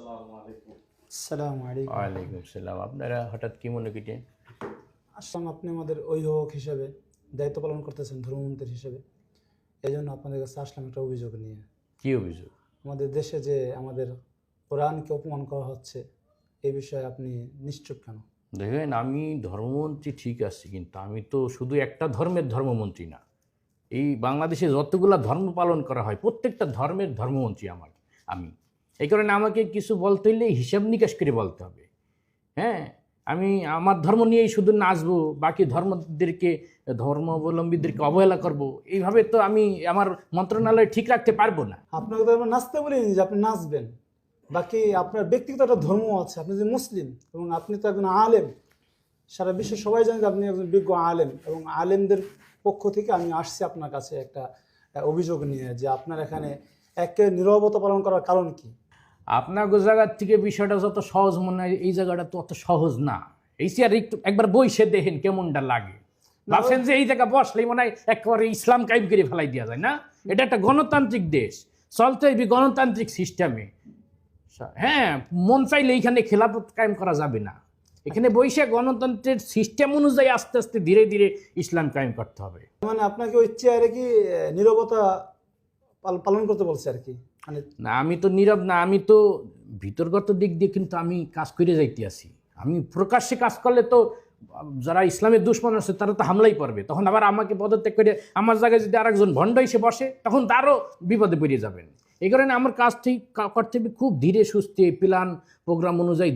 আসসালামু আলাইকুম। ওয়ালাইকুম আসসালাম। আপনারা হঠাৎ কি মনে কেটে? আসলাম, আপনি আমাদের অভিভাবক হিসেবে দায়িত্ব পালন করতেছেন ধর্মমন্ত্রী হিসেবে, এই জন্য আপনাদের কাছে আসলাম একটা অভিযোগ নিয়ে। কি অভিযোগ? আমাদের দেশে যে আমাদের কোরআনকে অপমান করা হচ্ছে, এই বিষয়ে আপনি নিশ্চুপ কেন? দেখেন, আমি ধর্মমন্ত্রী ঠিক আছে, কিন্তু আমি তো শুধু একটা ধর্মের ধর্মমন্ত্রী না। এই বাংলাদেশে যতগুলা ধর্ম পালন করা হয় প্রত্যেকটা ধর্মের ধর্মমন্ত্রী আমি এই কারণে আমাকে কিছু বলতে হলে হিসাব নিকাশ করে বলতে হবে। হ্যাঁ, আমি আমার ধর্ম নিয়েই শুধু নাচবো, বাকি ধর্মাবলম্বীদেরকে অবহেলা করব, এইভাবে তো আমি আমার মন্ত্রণালয় ঠিক রাখতে পারবো না। আপনাকে তো আমরা নাচতে বলিনি যে আপনি নাচবেন, বাকি আপনার ব্যক্তিগত একটা ধর্ম আছে। আপনি যে মুসলিম এবং আপনি তো একজন আলেম, সারা বিশ্বে সবাই জানে যে আপনি একজন বিজ্ঞ আলেম, এবং আলেমদের পক্ষ থেকে আমি আসছি আপনার কাছে একটা অভিযোগ নিয়ে যে আপনার এখানে একে নীরবতা পালন করার কারণ কি? আপনার জায়গার থেকে বিষয়টা যত সহজ মনে হয়, এই জায়গাটা তো অত সহজ না। এই চেয়ার একবার বইসে দেখেন কেমনটা লাগে। ভাবছেন যে এই জায়গা বসলেই মনে হয় একেবারে ইসলাম কায়েম করে ফেলাই দেওয়া যায় না? এটা একটা গণতান্ত্রিক দেশ, চলতে হবে গণতান্ত্রিক সিস্টেমে। হ্যাঁ, মন চাইলে এইখানে খেলাফত কায়েম করা যাবে না। এখানে বৈশে গণতন্ত্রের সিস্টেম অনুযায়ী আস্তে আস্তে ধীরে ধীরে ইসলাম কায়েম করতে হবে। মানে আপনাকে ওই চেয়ারে কি নীরবতা পালন করতে বলছে আর কি? মানে না, আমি তো নীরব না, আমি তো ভিতরগত দিক দিয়ে কিন্তু আমি কাজ করে যাইতে আছি। আমি প্রকাশ্যে কাজ করলে তো যারা ইসলামের দুশ্মন আছে তারা তো হামলাই করবে, তখন আবার আমাকে পদত্যাগ করে আমার জায়গায় যদি আরেকজন ভণ্ড এসে বসে তখন তারও বিপদে পড়ে যাবেন। এই কারণে আমার কাজ ঠিক করতে হবে খুব ধীরে সুস্থে, প্ল্যান প্রোগ্রাম অনুযায়ী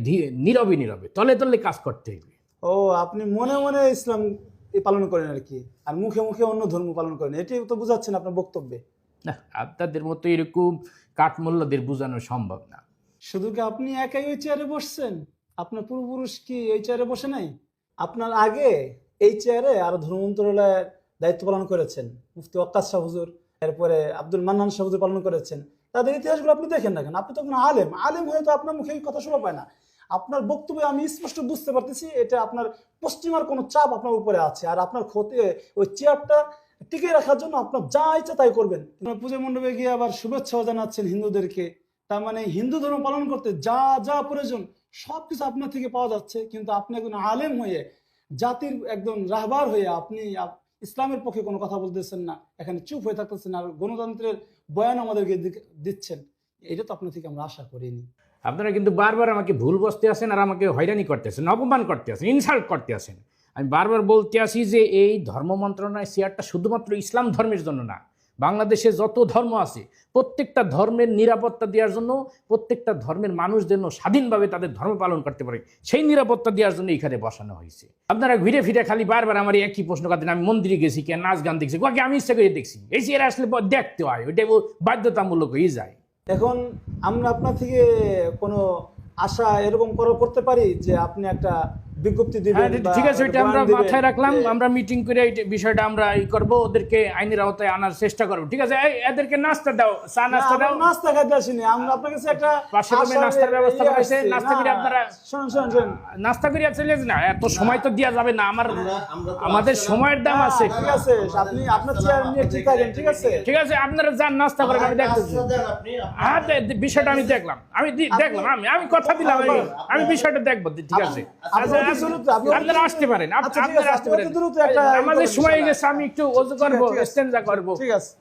নীরবে নীরবে তলে তলে কাজ করতে হবে। ও, আপনি মনে মনে ইসলাম পালন করেন আর কি, আর মুখে মুখে অন্য ধর্ম পালন করেন, এটি তো বোঝাচ্ছেন আপনার বক্তব্যে। না, আপনাদের মতো এরকম কাঠমোল্লাদের বোঝানো সম্ভব না। শুধু কি আপনি একাই ওই চেয়ারে বসছেন? আপনার পূর্বপুরুষ কি এই চেয়ারে বসে নাই? আপনার আগে এই চেয়ারে আরো ধর্ম মন্ত্রণালয়ের দায়িত্ব পালন করেছেন মুফতি ওয়াক্কাস শাহ হুজুর, এরপরে আব্দুল মান্নান শাহ হুজুর পালন করেছেন। তাদের ইতিহাসগুলো আপনি দেখেন না কেন? আপনি তো আলেম, আলেম হয়ে তো আপনার মুখে এই কথা শোভা পায় না। আপনার বক্তব্যে আমি স্পষ্ট বুঝতে পারতেছি এটা আপনার পশ্চিমার কোনো চাপ আপনার উপরে আছে, আর আপনার ক্ষতি ওই চেয়ারটা টিকে রাখার জন্য আপনার যা ইচ্ছা তাই করবেন। পুজো মণ্ডপে গিয়ে আবার শুভেচ্ছাও জানাচ্ছেন হিন্দুদেরকে। তার মানে হিন্দু ধর্ম পালন করতে যা যা প্রয়োজন সবকিছু আপনার থেকে পাওয়া যাচ্ছে, কিন্তু আপনি একজন আলেম হয়ে, জাতির একজন রাহবার হয়ে আপনি ইসলামের পক্ষে কোনো কথা বলতেছেন না, এখানে চুপ হয়ে থাকতেছেন আর গণতন্ত্রের বয়ান আমাদেরকে দিচ্ছেন। এটা তো আপনার থেকে আমরা আশা করিনি। আপনারা কিন্তু বারবার আমাকে ভুল বসতে আসেন আর আমাকে হয়রানি করতে আসেন, অপমান করতে আসেন, ইনসাল্ট করতে আসেন। আমি বারবার বলতে আসি যে এই ধর্ম মন্ত্রণালয় চেয়ারটা শুধুমাত্র ইসলাম ধর্মের জন্য না, বাংলাদেশে যত ধর্ম আছে প্রত্যেকটা ধর্মের নিরাপত্তা দেওয়ার জন্য, প্রত্যেকটা ধর্মের মানুষ যেন স্বাধীনভাবে তাদের ধর্ম পালন করতে পারে সেই নিরাপত্তা দেওয়ার জন্য এখানে বসানো হয়েছে। আপনারা ঘুরে ফিরে খালি বারবার আমার একই প্রশ্ন করতেন, আমি মন্দিরে গেছি কে, নাচ গান দেখছি, কাকে আমি ইচ্ছা করে দেখছি। এই চেয়ারে আসলে দেখতে হয়, ওইটা বাধ্যতামূলক হয়ে যায়। এখন আমরা আপনার থেকে কোনো আশা এরকম করতে পারি যে আপনি একটা বিজ্ঞপ্তি দিবেন? ঠিক আছে, ওইটা আমরা মাথায় রাখলাম, আমরা মিটিং করে এই বিষয়টা আমরা করব, ওদেরকে আইনের আওতায় আনার চেষ্টা করব। ঠিক আছে, এদেরকে নাস্তা দাও, চা নাস্তা দাও। নাস্তা খাইতে আসিনি আমরা, আপনার কাছে একটা পাশে রুমে নাস্তার ব্যবস্থা করেছে, নাস্তা করে আপনারা শুনুন নাস্তা করে চলে যান না, এত সময় তো দেওয়া যাবে না, আমাদের সময়ের দাম আছে। ঠিক আছে, আপনি আপনার চেয়ার নিয়ে ঠিক থাকেন। ঠিক আছে, ঠিক আছে, আপনারা যান নাস্তা করেন, আমি দেখতেছি। হ্যাঁ, বিষয়টা আমি দেখলাম, আমি কথা দিলাম, আমি বিষয়টা দেখবো। ঠিক আছে, আপনারা আসতে পারেন, আমাদের সময় গেছে, আমি একটু ওযু করবো, ইস্তেনজা করবো। ঠিক আছে।